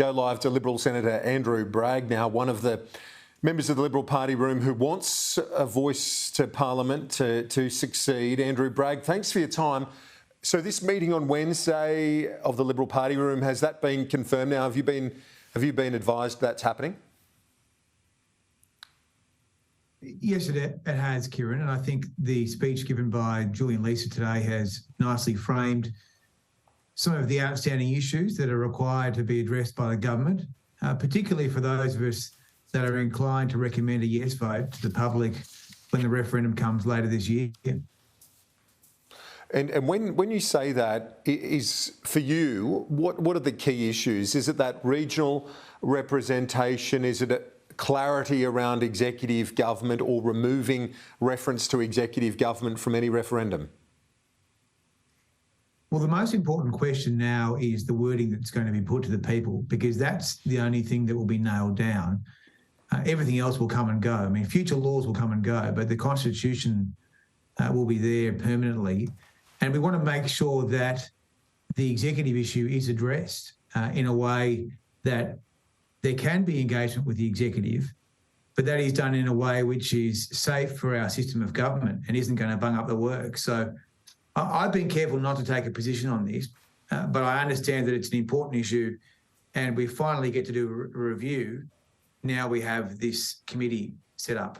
go live to Liberal Senator Andrew Bragg now, one of the members of the Liberal Party room who wants a voice to Parliament to succeed. Andrew Bragg, thanks for your time. So this meeting on Wednesday of the Liberal Party room, has that been confirmed now? Have you been advised that's happening? Yes, it has, Kieran, and I think the speech given by Julian Leeser today has nicely framed some of the outstanding issues that are required to be addressed by the government, particularly for those of us that are inclined to recommend a yes vote to the public when the referendum comes later this year. And when you say that, is for you, what are the key issues? Is it that regional representation? Is it clarity around executive government or removing reference to executive government from any referendum? Well, the most important question now is the wording that's going to be put to the people, because that's the only thing that will be nailed down. Everything else will come and go. I mean, future laws will come and go, but the Constitution will be there permanently. And we want to make sure that the executive issue is addressed in a way that there can be engagement with the executive, but that is done in a way which is safe for our system of government and isn't going to bung up the work. So I've been careful not to take a position on this, but I understand that it's an important issue and we finally get to do a review. Now we have this committee set up.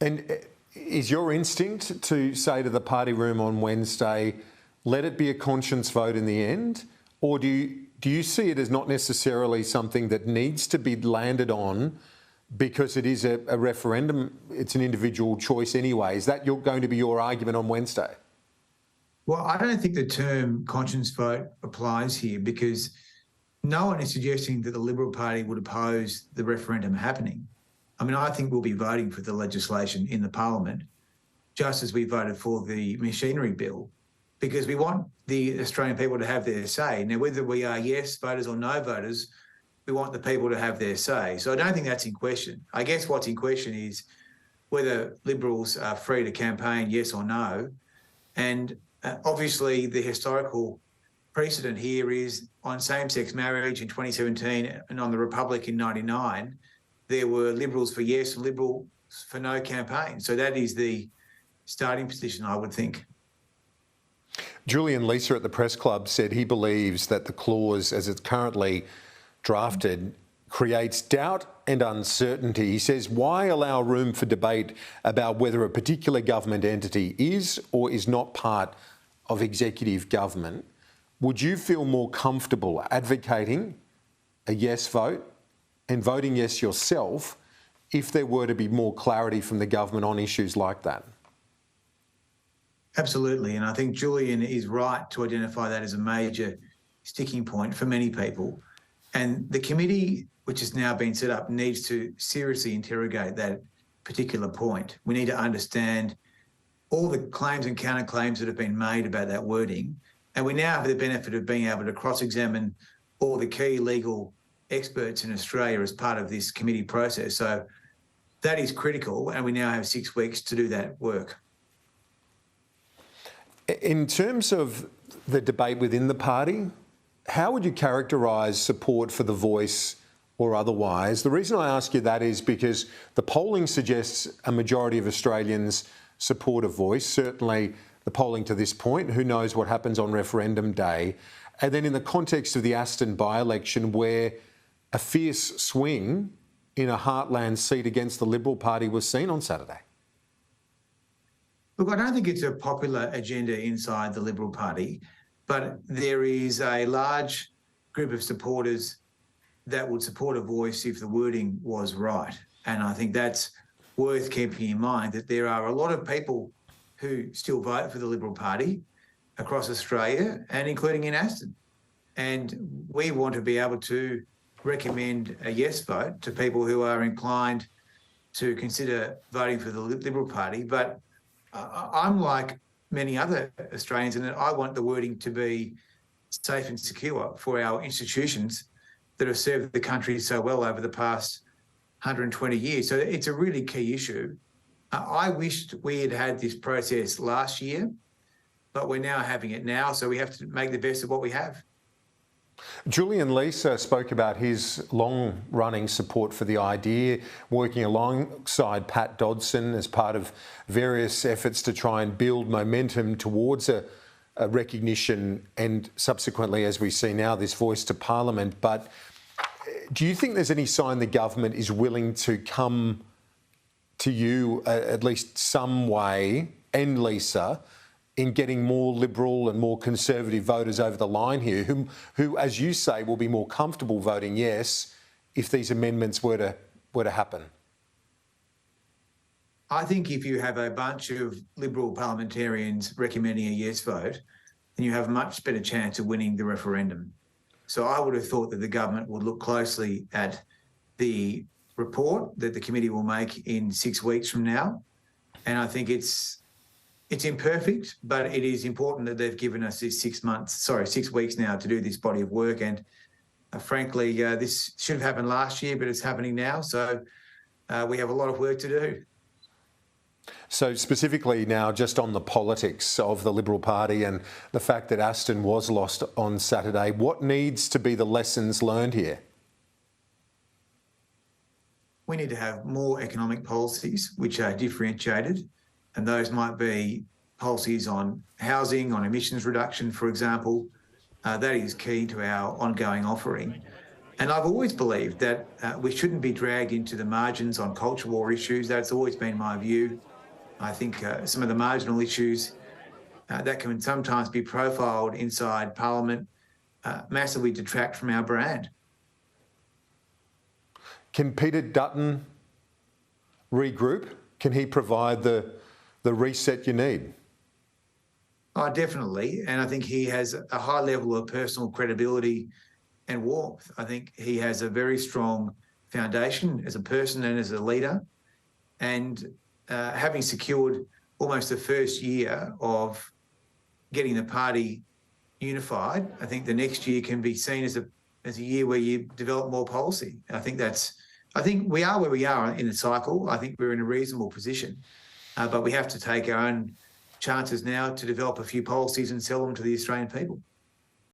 And is your instinct to say to the party room on Wednesday, let it be a conscience vote in the end? Or do you see it as not necessarily something that needs to be landed on because it is a referendum, it's an individual choice anyway? Is that going to be your argument on Wednesday? Well, I don't think the term conscience vote applies here, because no one is suggesting that the Liberal Party would oppose the referendum happening. I mean, I think we'll be voting for the legislation in the Parliament, just as we voted for the machinery bill, because we want the Australian people to have their say. Now, whether we are yes voters or no voters, we want the people to have their say. So I don't think that's in question. I guess what's in question is whether Liberals are free to campaign yes or no. And obviously the historical precedent here is on same-sex marriage in 2017 and on the Republic in 99, there were Liberals for yes and Liberals for no campaign. So that is the starting position, I would think. Julian Leeser at the Press Club said he believes that the clause, as it's currently drafted, creates doubt and uncertainty. He says, why allow room for debate about whether a particular government entity is or is not part of executive government? Would you feel more comfortable advocating a yes vote and voting yes yourself if there were to be more clarity from the government on issues like that? Absolutely. And I think Julian is right to identify that as a major sticking point for many people. And the committee, which has now been set up, needs to seriously interrogate that particular point. We need to understand all the claims and counterclaims that have been made about that wording. And we now have the benefit of being able to cross-examine all the key legal experts in Australia as part of this committee process. So that is critical, and we now have 6 weeks to do that work. In terms of the debate within the party, how would you characterise support for the Voice or otherwise? The reason I ask you that is because the polling suggests a majority of Australians support a Voice, certainly the polling to this point. Who knows what happens on referendum day? And then in the context of the Aston by-election, where a fierce swing in a heartland seat against the Liberal Party was seen on Saturday. Look, I don't think it's a popular agenda inside the Liberal Party, but there is a large group of supporters that would support a Voice if the wording was right. And I think that's worth keeping in mind, that there are a lot of people who still vote for the Liberal Party across Australia and including in Aston. And we want to be able to recommend a yes vote to people who are inclined to consider voting for the Liberal Party. But I'm like many other Australians in that I want the wording to be safe and secure for our institutions that have served the country so well over the past 120 years. So it's a really key issue. I wished we had had this process last year, but we're now having it now, so we have to make the best of what we have. Julian Leeser spoke about his long-running support for the idea, working alongside Pat Dodson as part of various efforts to try and build momentum towards a recognition and subsequently, as we see now, this voice to Parliament. But do you think there's any sign the government is willing to come to you at least some way, and Leeser, in getting more Liberal and more Conservative voters over the line here, who, as you say, will be more comfortable voting yes if these amendments were to happen? I think if you have a bunch of Liberal parliamentarians recommending a yes vote, then you have a much better chance of winning the referendum. So I would have thought that the government would look closely at the report that the committee will make in 6 weeks from now. And I think it's imperfect, but it is important that they've given us this 6 weeks now to do this body of work. And frankly, this should have happened last year, but it's happening now. So we have a lot of work to do. So specifically now, just on the politics of the Liberal Party and the fact that Aston was lost on Saturday, what needs to be the lessons learned here? We need to have more economic policies which are differentiated, and those might be policies on housing, on emissions reduction, for example. That is key to our ongoing offering. And I've always believed that we shouldn't be dragged into the margins on culture war issues. That's always been my view. I think some of the marginal issues that can sometimes be profiled inside Parliament massively detract from our brand. Can Peter Dutton regroup? Can he provide the reset you need? Oh, definitely. And I think he has a high level of personal credibility and warmth. I think he has a very strong foundation as a person and as a leader. And having secured almost the first year of getting the party unified, I think the next year can be seen as a year where you develop more policy. I think we are where we are in the cycle. I think we're in a reasonable position, but we have to take our own chances now to develop a few policies and sell them to the Australian people.